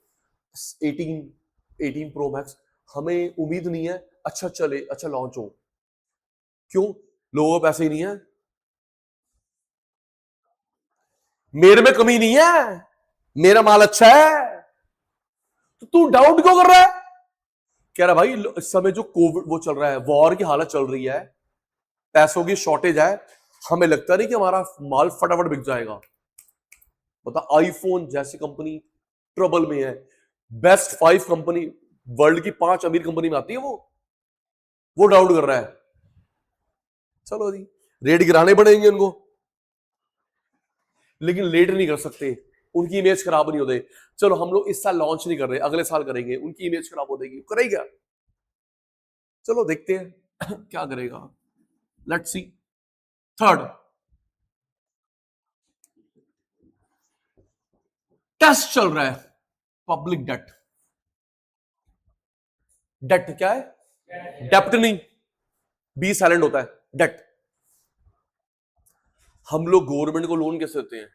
18 प्रो मैक्स, हमें उम्मीद नहीं है अच्छा चले, अच्छा लॉन्च हो। क्यों? लोगों को पैसे ही नहीं है। मेरे में कमी नहीं है, मेरा माल अच्छा है, तो तू डाउट क्यों कर रहा है? कह रहा भाई इस समय जो कोविड वो चल रहा है, वॉर की हालत चल रही है, पैसों की शॉर्टेज है, हमें लगता नहीं कि हमारा माल फटाफट बिक जाएगा। बता, आईफोन जैसी कंपनी ट्रबल में है। बेस्ट 5 कंपनी, वर्ल्ड की 5 अमीर कंपनी में आती है वो डाउट कर रहा है। चलो जी, रेट गिराने पड़ेंगे उनको, लेकिन लेट नहीं कर सकते, उनकी इमेज खराब नहीं होते। चलो हम लोग इस साल लॉन्च नहीं कर रहे, अगले साल करेंगे, उनकी इमेज खराब हो जाएगी, करेगा। चलो देखते हैं क्या करेगा। Let's see. थर्ड, टेस्ट चल रहा है पब्लिक डेट। डेट क्या है? डेप्ट नहीं, बी साइलेंट होता है, डेट। हम लोग गवर्नमेंट को लोन कैसे देते हैं?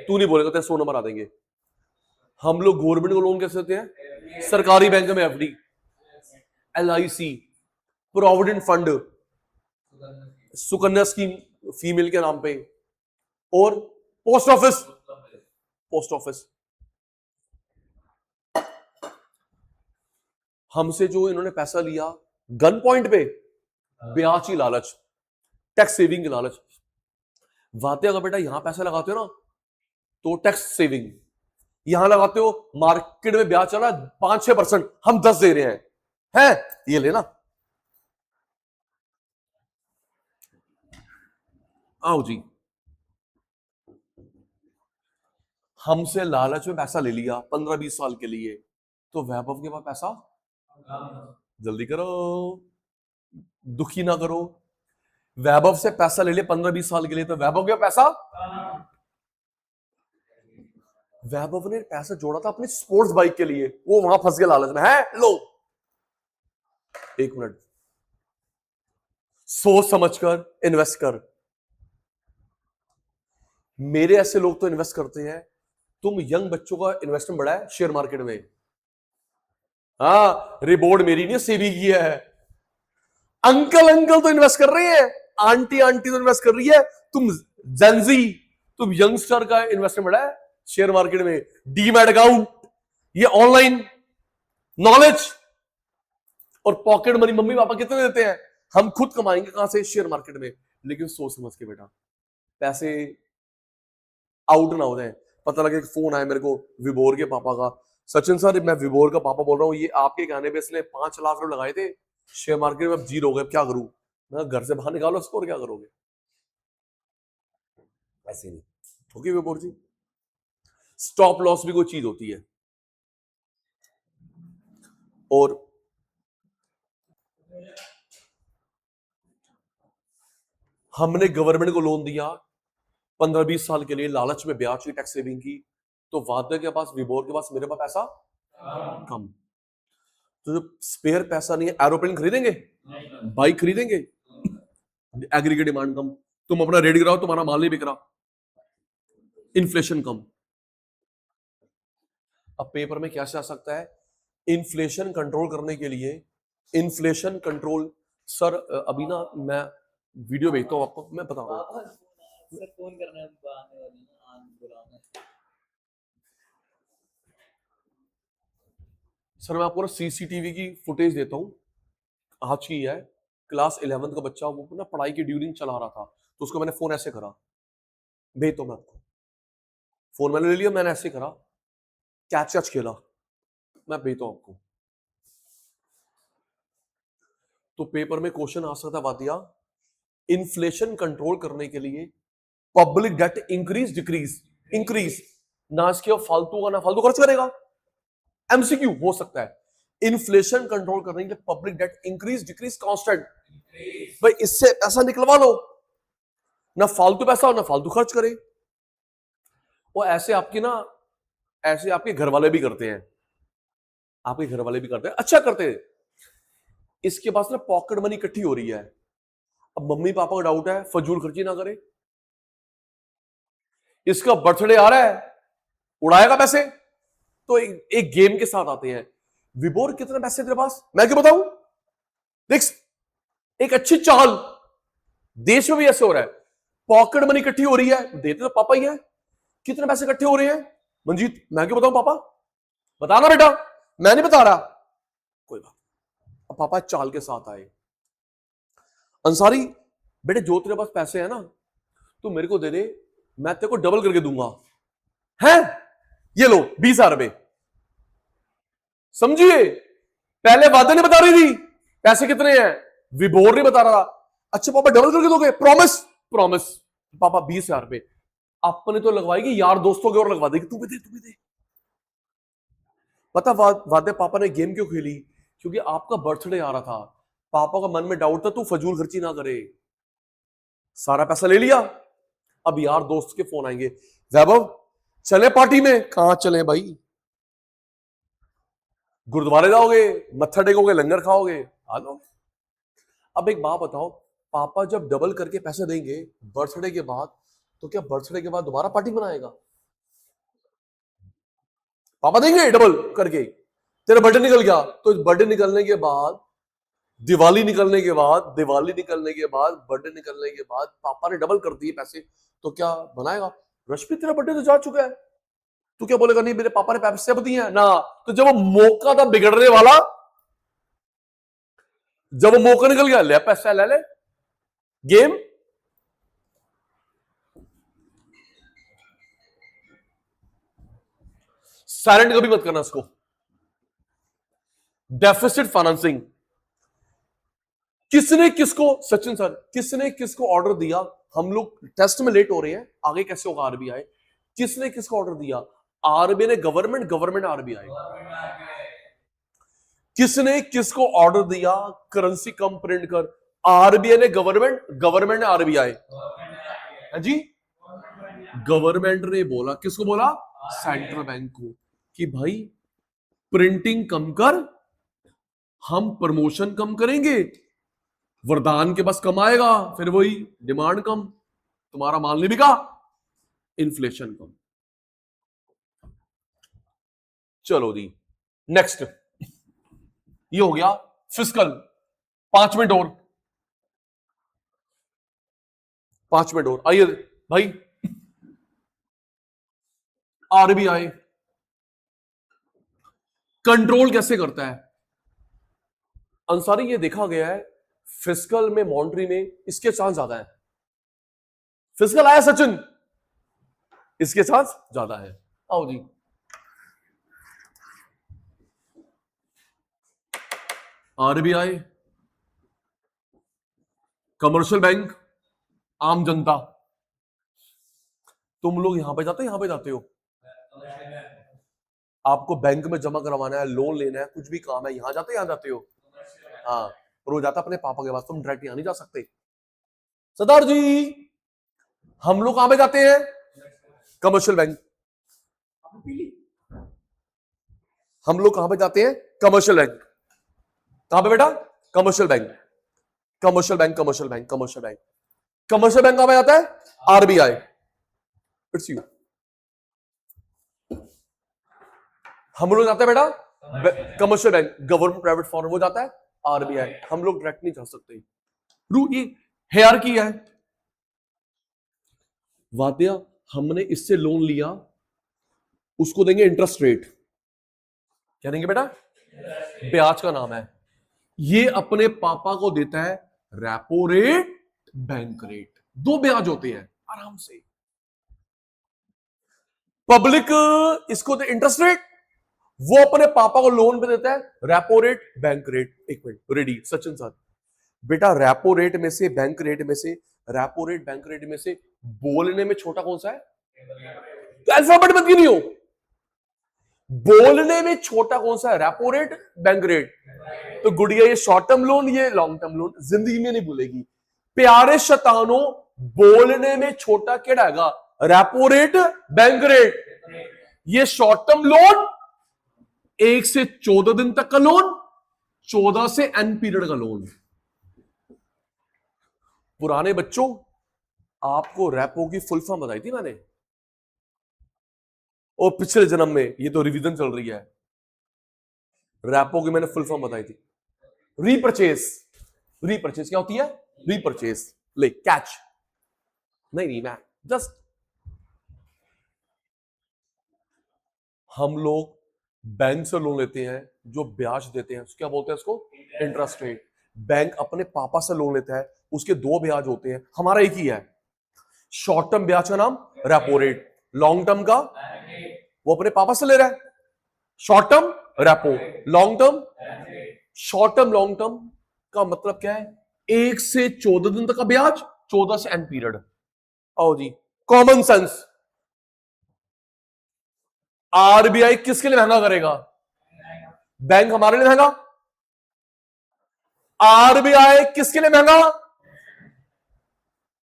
तू नहीं बोलेगा, तेरे 100 नंबर आ देंगे। हम लोग गवर्नमेंट को लोन कैसे देते हैं? सरकारी बैंक में FD, LIC, provident fund, Sukanya scheme female के नाम पे, और पोस्ट ऑफिस। पोस्ट ऑफिस हमसे जो इन्होंने पैसा लिया गन पॉइंट पे, ब्याज की लालच, टैक्स सेविंग की लालच। वाते अगर बेटा यहां पैसा लगाते हो ना तो टैक्स सेविंग, यहां लगाते हो मार्केट में ब्याज चल रहा है 5-6%, हम 10 दे रहे हैं ये लेना। आओ जी, हमसे लालच में पैसा ले लिया 15-20 साल के लिए, तो वैभव के पास पैसा, जल्दी करो, दुखी ना करो। वैभव से पैसा ले ले 15-20 साल के लिए, तो वैभव के पैसा, वैभव ने पैसा जोड़ा था अपनी स्पोर्ट्स बाइक के लिए, वो वहां फंस गया लालच में। है लो, एक मिनट, सोच समझकर इन्वेस्ट कर। मेरे ऐसे लोग तो इन्वेस्ट करते हैं। तुम यंग बच्चों का इन्वेस्टमेंट बढ़ा है शेयर मार्केट में। हाँ, रिपोर्ट मेरी नहीं, सेबी की है। अंकल तो इन्वेस्ट कर रहे हैं, आंटी तो इन्वेस्ट कर रही है। तुम जेंजी, तुम यंगस्टर का इन्वेस्टमेंट बढ़ा है शेयर मार्केट में, डीमैट अकाउंट, ये ऑनलाइन नॉलेज। और पॉकेट मनी मम्मी पापा कितने देते हैं? हम खुद कमाएंगे कहां से? शेयर मार्केट में। लेकिन सोच समझ के बेटा, पैसे आउट ना हो जाए। पता लगे फोन आया मेरे को विभोर के पापा का, सचिन सर मैं विभोर का पापा बोल रहा हूँ, ये आपके कहने पे इसने 5 लाख रुपए लगाए थे शेयर मार्केट में, अब जीरो हो गए, क्या करूं? मैं घर से बाहर निकालो इसको, और क्या करोगे? ऐसे नहीं होगी विभोर जी। स्टॉप लॉस भी कोई चीज होती है। और हमने गवर्नमेंट को लोन दिया 15-20 साल के लिए, लालच में ब्याज की टैक्स सेविंग की, तो वादे के पास, विभोर के पास, मेरे पास पैसा कम। तो जब स्पेयर पैसा नहीं है, एरोप्लेन खरीदेंगे, बाइक खरीदेंगे, एग्रीगेट डिमांड कम, तुम अपना रेडी कराओ, तुम्हारा माल नहीं बिक रहा, इन्फ्लेशन कम। अब पेपर में क्या आ सकता है? इन्फ्लेशन कंट्रोल करने के लिए, इन्फ्लेशन कंट्रोल, सर अभी ना मैं वीडियो भेजता हूं आपको, मैं बता रहा हूं सर फोन करना है, आने वाली है, आज बुलाना है। सर मैं आपको ना सीसीटीवी की फुटेज देता हूं, आज की है, क्लास 11th का बच्चा, वो ना पढ़ाई की ड्यूरिंग चला रहा था, तो उसको मैंने फोन ऐसे करा, भेजता हूं मैं आपको, फोन मैंने ले लिया, मैंने ऐसे करा, कैच कैच खेला, मैं भेजता हूं आपको। तो पेपर में क्वेश्चन आ सकता है वादिया, इन्फ्लेशन कंट्रोल करने के लिए public debt increase decrease, increase, ना इसके फालतू का ना फालतू खर्च करेगा, एमसीक्यू हो सकता है। इन्फ्लेशन कंट्रोल करने के लिए public debt increase decrease constant, भाई इससे पैसा निकलवा लो, ना फालतू पैसा हो ना फालतू खर्च करे। वो ऐसे आपकी ना, ऐसे आपके घर वाले भी करते हैं, आपके घर वाले भी करते हैं, अच्छा करते हैं। इसके पास ना पॉकेट मनी इकट्ठी हो रही है, अब मम्मी पापा को डाउट है फजूल खर्ची ना करे, इसका बर्थडे आ रहा है, उड़ाएगा पैसे, तो एक गेम के साथ आते हैं, विभोर कितने पैसे तेरे पास, मैं क्यों बताऊं? देख, एक अच्छी चाल, देश में भी ऐसे हो रहा है, पॉकेट मनी इकट्ठी हो रही है, देते तो पापा ही है, कितने पैसे इकट्ठे हो रहे हैं मंजीत, मैं क्यों बताऊं पापा, बताना बेटा, मैं नहीं बता रहा, कोई बात। अब पापा चाल के साथ आए, अंसारी बेटे जो तेरे पास पैसे है ना, तू मेरे को दे दे, मैं तेरे को डबल करके दूंगा, है ये लो 20,000 रुपए, समझिए, पहले वादे नहीं बता रही थी पैसे कितने हैं, विभोर नहीं बता रहा था, अच्छा पापा डबल करके दोगे, प्रॉमिस, प्रॉमिस, पापा 20,000 रुपए, आपने तो लगवाएगी यार दोस्तों के और लगवा देगी, तू भी दे, तू भी दे। पता वादे पापा ने गेम क्यों खेली? क्योंकि आपका बर्थडे आ रहा था, पापा का मन में डाउट था तू फजूल खर्ची ना करे, सारा पैसा ले लिया, अब यार दोस्त के फोन आएंगे, वैभव चले पार्टी में, कहां चले भाई, गुरुद्वारे जाओगे, मत्था टेकोगे, लंगर खाओगे, आ लो। अब एक बात बताओ, पापा जब डबल करके पैसे देंगे बर्थडे के बाद, तो क्या बर्थडे के बाद दोबारा पार्टी बनाएगा? पापा देंगे डबल करके, तेरा बर्थडे निकल गया, तो बर्थडे निकलने के बाद, दिवाली निकलने के बाद, दिवाली निकलने के बाद, बर्थडे निकलने के बाद पापा ने डबल कर दिए पैसे, तो क्या बनाएगा? रश्मि तेरा बर्थडे तो जा चुका है, तू क्या बोलेगा नहीं मेरे पापा ने पैसे दिए हैं ना, तो जब वो मौका था बिगड़ने वाला, जब वो मौका निकल गया, ले पैसा ले ले, गेम। साइलेंट कभी मत करना इसको। डेफिसिट फाइनेंसिंग, किसने किसको, सचिन सर किसने किसको ऑर्डर दिया, हम लोग टेस्ट में लेट हो रहे हैं, आगे कैसे होगा आरबीआई, किसने किसको ऑर्डर दिया? आरबीआई ने गवर्नमेंट, गवर्नमेंट आरबीआई, किसने किसको ऑर्डर दिया करेंसी कम प्रिंट कर? आरबीआई ने गवर्नमेंट, गवर्नमेंट ने आरबीआई, है जी, गवर्नमेंट ने बोला, किसको बोला? सेंट्रल बैंक को, कि भाई प्रिंटिंग कम कर, हम प्रमोशन कम करेंगे, वरदान के बस कम आएगा, फिर वही डिमांड कम, तुम्हारा माल नहीं बिका, इन्फ्लेशन कम। चलो जी नेक्स्ट, ये हो गया फिस्कल, 5 मिनट और, 5 मिनट और, आइए भाई। आरबीआई कंट्रोल कैसे करता है? अंसारी ये देखा गया है फिजिकल में, मॉनिटरी में इसके चांस ज्यादा है। फिजिकल आया सचिन, इसके चांस ज्यादा है। आओ जी, आरबीआई, कमर्शियल बैंक, आम जनता। तुम लोग यहां पे जाते हो, यहां पे जाते हो, आपको बैंक में जमा करवाना है, लोन लेना है, कुछ भी काम है, यहां जाते हो, यहां जाते हो। हाँ, और वो जाता अपने पापा के पास, तुम डायरेक्ट यहां नहीं जा सकते। सरदार जी, हम लोग कहां पे जाते हैं? Commercial bank. हम लोग कहां पे जाते हैं? Commercial bank. कहां पे बेटा? Commercial bank, commercial bank, commercial bank, commercial bank. Commercial bank कहां पे जाता है? आरबीआई। It's you. हम लोग जाते हैं बेटा commercial bank, government private form, वो जाता है आरबीआई। हम लोग डायरेक्ट नहीं जा सकते। रू हायरार्की है। वाद्या, हमने इससे लोन लिया, उसको देंगे इंटरेस्ट रेट। क्या देंगे बेटा? ब्याज का नाम है। ये अपने पापा को देता है रेपो रेट, बैंक रेट। दो ब्याज होते हैं आराम से। पब्लिक इसको दे इंटरेस्ट रेट, वो अपने पापा को लोन पे देता है रेपो रेट, बैंक रेट। एक मिनट रेडी सचिन सर, बेटा रेपो रेट में से, बैंक रेट में से, रेपो रेट बैंक रेट में से बोलने में छोटा कौन सा है? तो अल्फाबेट मत गिनियो, बोलने में छोटा कौन सा है? Repo rate, bank rate. तो गुड़िया ये शॉर्ट टर्म लोन, ये लॉन्ग टर्म लोन, जिंदगी में नहीं भूलेगी। प्यारे शतानों, बोलने में छोटा केड़ा हैगा? Repo rate, bank rate. ये शॉर्ट टर्म लोन 1 से 14 दिन तक का लोन, 14 से एन पीरियड का लोन। पुराने बच्चों, आपको रेपो की फुल फॉर्म बताई थी मैंने, और पिछले जन्म में, ये तो रिवीजन चल रही है, रेपो की मैंने फुल फॉर्म बताई थी। रीपरचेस। रीपरचेस क्या होती है? रीपरचेस। ले कैच। नहीं मैं जस्ट, हम लोग बैंक से लोन लेते हैं, जो ब्याज देते हैं क्या बोलते हैं उसको? Interest rate. बैंक अपने पापा से लोन लेता है, उसके दो ब्याज होते हैं, हमारा एक ही है। शॉर्ट टर्म ब्याज का नाम रेपो रेट, लॉन्ग टर्म का वो अपने पापा से ले रहा है, short term repo, long term. Short term long term का मतलब क्या है? 1 से 14 दिन तक का ब्याज, 14 से एंड पीरियड। आओ जी, कॉमन सेंस। आरबीआई किसके लिए महंगा करेगा? बैंक हमारे लिए महंगा। आरबीआई किसके लिए महंगा?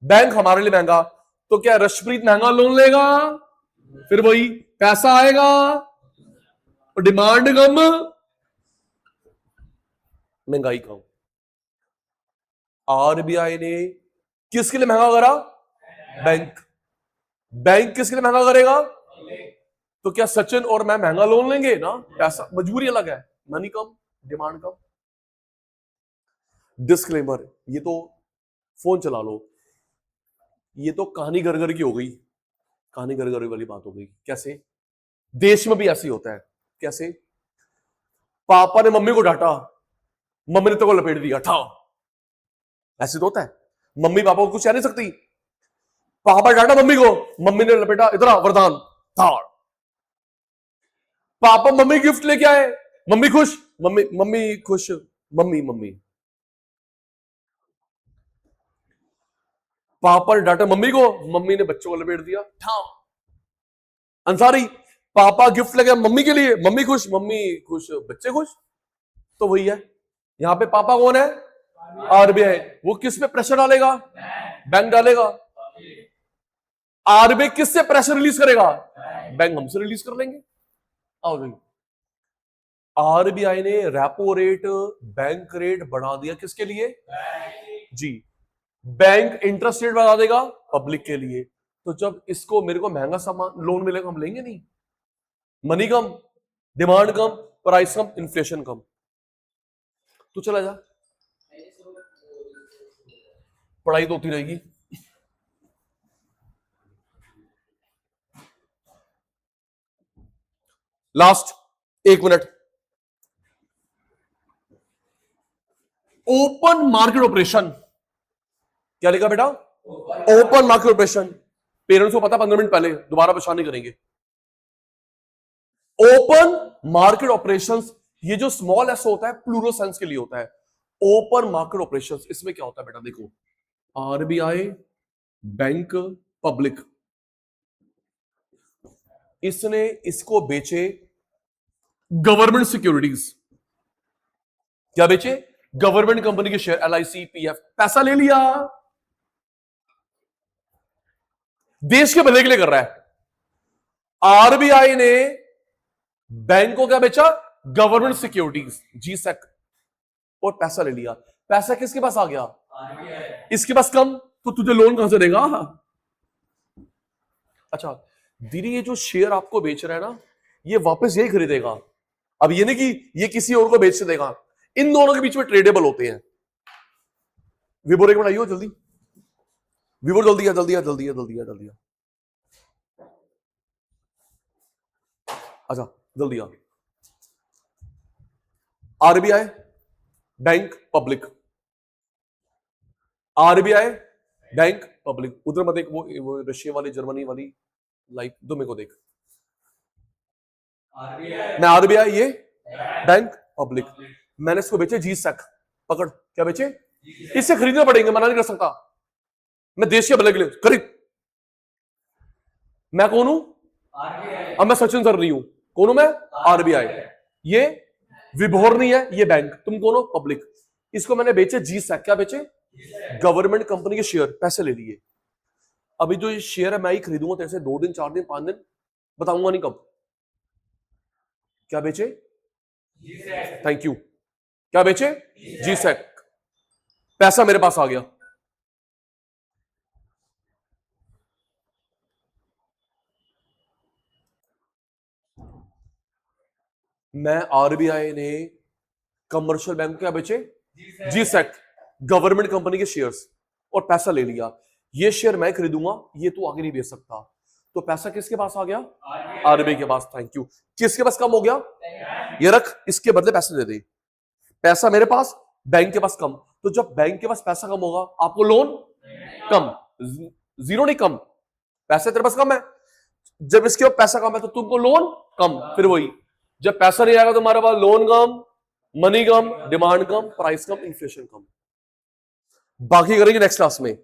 बैंक हमारे लिए महंगा। तो क्या रशप्रीत महंगा लोन लेगा? फिर वही पैसा आएगा और डिमांड कम, महंगाई कम। आरबीआई ने किसके लिए महंगा करा? बैंक। बैंक किसके लिए महंगा करेगा? तो क्या सचिन और मैं महंगा लोन लेंगे ना? पैसा, मजबूरी अलग है, मनी कम, डिमांड कम। डिस्क्लेमर, ये तो फोन चला लो, ये तो कहानी घर घर की हो गई, कहानी घर घर वाली बात हो गई। कैसे? देश में भी ऐसे ही होता है। कैसे? पापा ने मम्मी को डांटा, मम्मी ने तो को लपेट दिया, ठा। ऐसे तो होता है, मम्मी पापा को कुछ कह नहीं सकती। पापा डांटा मम्मी को, मम्मी ने लपेटा, इतना वरदान, धाड़। पापा मम्मी गिफ्ट लेके आए, मम्मी खुश, मम्मी मम्मी खुश, मम्मी मम्मी। पापा ने डांटा मम्मी को, मम्मी ने बच्चों को लपेट दिया, ठा। अंसारी, पापा गिफ्ट लेके मम्मी के लिए, मम्मी खुश, मम्मी खुश, बच्चे खुश। तो वही है, यहां पे पापा कौन है? आरबीआई। वो किस पे प्रेशर डालेगा? बैंक डालेगा। आरबीआई किससे प्रेशर रिलीज करेगा? बैंक हमसे रिलीज कर लेंगे। आओ जी, आरबीआई ने रेपो रेट, बैंक रेट बढ़ा दिया, किसके लिए? जी, बैंक इंटरेस्ट रेट बढ़ा देगा पब्लिक के लिए। तो जब इसको, मेरे को महंगा सामान लोन मिलेगा, हम लेंगे नहीं। मनी कम, डिमांड कम, प्राइस कम, इन्फ्लेशन कम। तो चला जा, पढ़ाई तो होती रहेगी। Last 1 minute, open market operation, क्या लिखा बेटा? Open market operation. पेरेंट्स को पता 15 मिनट पहले, दोबारा परेशान नहीं करेंगे। ओपन मार्केट ऑपरेशंस, ये जो स्मॉल एस होता है प्लूरल सेंस के लिए होता है। ओपन मार्केट ऑपरेशंस, इसमें क्या होता है बेटा? देखो, आरबीआई, बैंक, पब्लिक, इसने इसको बेचे गवर्नमेंट सिक्योरिटीज। क्या बेचे? गवर्नमेंट कंपनी के शेयर, एलआईसी, पीएफ, पैसा ले लिया। देश के भले के लिए कर रहा है। आरबीआई ने बैंक को क्या बेचा? गवर्नमेंट सिक्योरिटीज, जीसेक, और पैसा ले लिया। पैसा किसके पास आ गया? इसके पास कम, तो तुझे लोन कहां से देगा? अच्छा दीदी, ये जो शेयर आपको बेच रहा है ना, ये वापस यही खरीदेगा। अब ये नहीं कि ये किसी और को बेच देगा, इन दोनों के बीच में ट्रेडेबल होते हैं। विबोर एक मिनट आइयो जल्दी, विबोर जल्दी है, जल्दी है, जल्दी है, जल्दी है, जल्दी है। अच्छा जल्दी आ। RBI, bank, public, RBI, bank, public. उधर मत देख, वो रशिया वाली, जर्मनी वाली लाइफ दो, मेरे को देख। मैं आरबीआई, ये बैंक, पब्लिक। मैंने इसको बेचे जीसेक, पकड़, क्या बेचे? इससे खरीदना पड़ेंगे, मना नहीं कर सकता मैं, देश के भले के लिए खरीद। मैं कौन हूं? अब मैं सचिन सर नहीं हूं, कौन हूं मैं? आरबीआई। ये विभोर नहीं है, ये बैंक। तुम कौन हो? पब्लिक। इसको मैंने बेचे जीसेक, क्या बेचे? गवर्नमेंट कंपनी के शेयर, पैसे ले लिए। अभी जो ये शेयर है मैं ही खरीदूंगा तेरे से 2 दिन, 4 दिन, 5 दिन, बताऊंगा नहीं कब। क्या बेचे? Thank you. क्या बेचे? जीसेक। पैसा मेरे पास आ गया। मैं, आरबीआई ने कमर्शियल बैंक को क्या बेचे? जीसेक, गवर्नमेंट कंपनी के शेयर्स, और पैसा ले लिया। ये शेयर मैं खरीदूंगा, ये तू आगे नहीं बेच सकता। तो पैसा किसके पास आ गया? आरबीआई के पास। Thank you. किसके पास कम हो गया? ये रख, इसके बदले पैसे दे दे। पैसा मेरे पास, बैंक के पास कम। तो जब बैंक के पास पैसा कम होगा, आपको लोन कम, जीरो नहीं, कम। पैसे तेरे पास कम है, जब इसके पास पैसा कम है तो तुमको लोन कम। फिर वही, जब पैसा नहीं आएगा तुम्हारे पास, लोन कम, मनी कम, डिमांड कम, प्राइस कम, इन्फ्लेशन कम। बाकी करेंगे नेक्स्ट क्लास में।